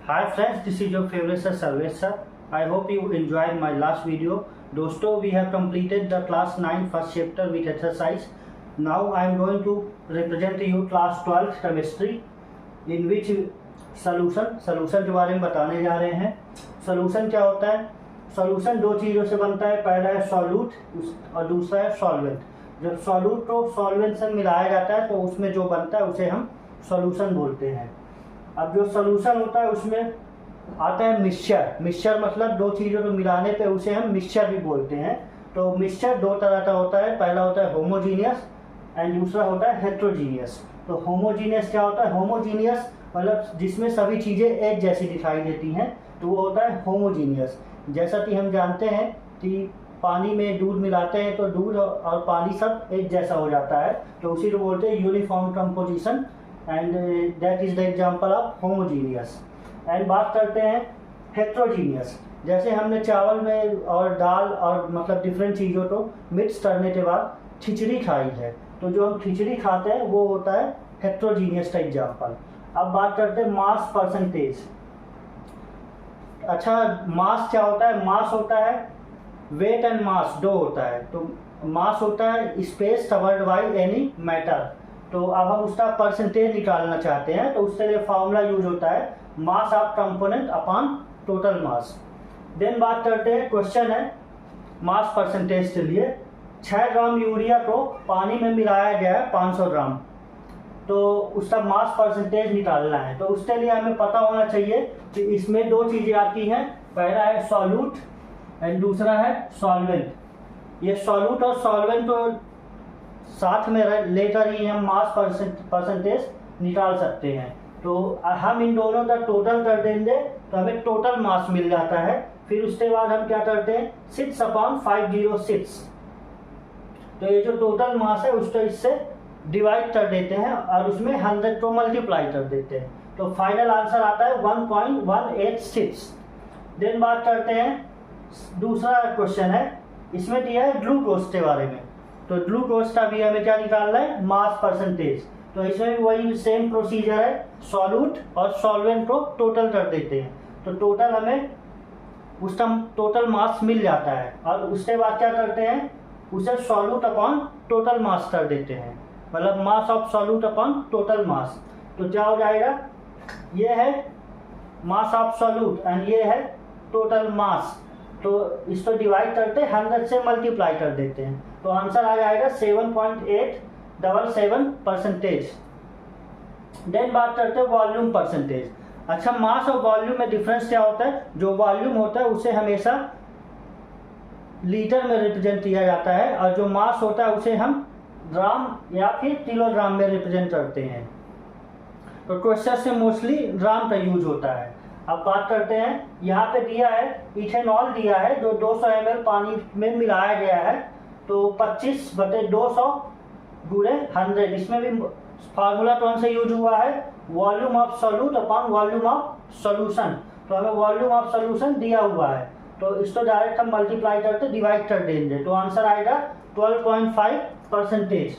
Hi friends, this is your favorite sir Sarvesh sir. I hope you enjoyed my last video. दोस्तों, we have completed the class 9 first chapter with exercise. Now I am going to represent you class 12 chemistry in which solution के बारे में बताने जा रहे हैं. Solution क्या होता है? Solution दो चीज़ों से बनता है. पहला है solute और दूसरा है solvent. जब solute को solvent से मिलाया जाता है तो उसमें जो बनता है उसे हम solution बोलते हैं. अब जो सोल्यूशन होता है उसमें आता है मिक्सचर मतलब दो चीज़ों को मिलाने पे उसे हम मिक्सचर भी बोलते हैं. तो मिक्सचर दो तरह का होता है. पहला होता है होमोजीनियस एंड दूसरा होता है हेट्रोजीनियस. तो होमोजीनियस क्या होता है? होमोजीनियस मतलब जिसमें सभी चीज़ें एक जैसी दिखाई देती हैं तो वो होता है होमोजीनियस. जैसा कि हम जानते हैं कि पानी में दूध मिलाते हैं तो दूध और पानी सब एक जैसा हो जाता है, तो उसी को बोलते हैं uniform composition and that is the example of homogeneous. And बात करते हैं हेट्रोजीनियस. जैसे हमने चावल में और दाल और मतलब डिफरेंट चीज़ों को मिक्स करने के बाद खिचड़ी खाई है, तो जो हम खिचड़ी खाते हैं वो होता है हेट्रोजीनियस का एग्जांपल. अब बात करते हैं मास परसेंटेज. अच्छा, मास क्या होता है? मास होता है वेट एंड मास दो होता है. तो मास होता है space covered by any matter. तो अब हम उसका परसेंटेज निकालना चाहते हैं तो उसके लिए फॉर्मूला यूज होता है mass of component upon total mass. Then बात करते हैं, क्वेश्चन है मास परसेंटेज के लिए 6 ग्राम यूरिया को पानी में मिलाया गया है 500 ग्राम, तो उसका मास परसेंटेज निकालना है. तो उसके लिए हमें पता होना चाहिए कि इसमें दो चीज़ें आती हैं. पहला है सॉल्यूट एंड दूसरा है सॉल्वेंट. ये सॉल्यूट और सॉल्वेंट को साथ में लेकर ही हम मास परसेंटेज निकाल सकते हैं. तो हम इन दोनों का टोटल कर देंगे तो हमें टोटल मास मिल जाता है. फिर उसके बाद हम क्या करते हैं 6/506. तो ये जो टोटल मास है उसको इससे डिवाइड कर देते हैं और उसमें 100 को मल्टीप्लाई कर देते हैं, तो फाइनल आंसर आता है 1.186. देन बात करते हैं दूसरा क्वेश्चन है, इसमें दिया है ग्लूकोज के बारे में. तो ग्लूकोज का भी हमें क्या निकालना है? Mass percentage. तो इसमें भी वही सेम प्रोसीजर है, सॉल्यूट और सॉल्वेंट को टोटल कर देते हैं तो टोटल हमें उसका टोटल मास मिल जाता है. और उसके बाद क्या करते हैं, उसे सॉल्यूट अपॉन टोटल मास कर देते हैं, मतलब mass of solute upon total मास. तो क्या हो जाएगा? ये है मास ऑफ सॉल्यूट एंड ये है टोटल मास. तो इसको डिवाइड करते 100 से मल्टीप्लाई कर देते हैं तो आंसर आ जाएगा 7.877%. देन बात करते हैं वॉल्यूम परसेंटेज. अच्छा, मास और वॉल्यूम में डिफरेंस क्या होता है? जो वॉल्यूम होता है उसे हमेशा लीटर में रिप्रेजेंट किया जाता है और जो मास होता है उसे हम ग्राम या फिर किलोग्राम में रिप्रेजेंट करते हैं. तो क्वेश्चन से मोस्टली ग्राम का यूज होता है. अब बात करते हैं, यहाँ पे दिया है इथेनॉल दिया है जो 200 ml पानी में मिलाया गया है, तो 25/200 गुणे 100. इसमें भी फार्मूला कौन सा यूज हुआ है? Volume of solute upon volume of solution. तो हमें वॉल्यूम ऑफ सॉल्यूशन दिया हुआ है तो इसको डायरेक्ट हम मल्टीप्लाई करके डिवाइड कर देंगे तो आंसर आएगा 12.5%.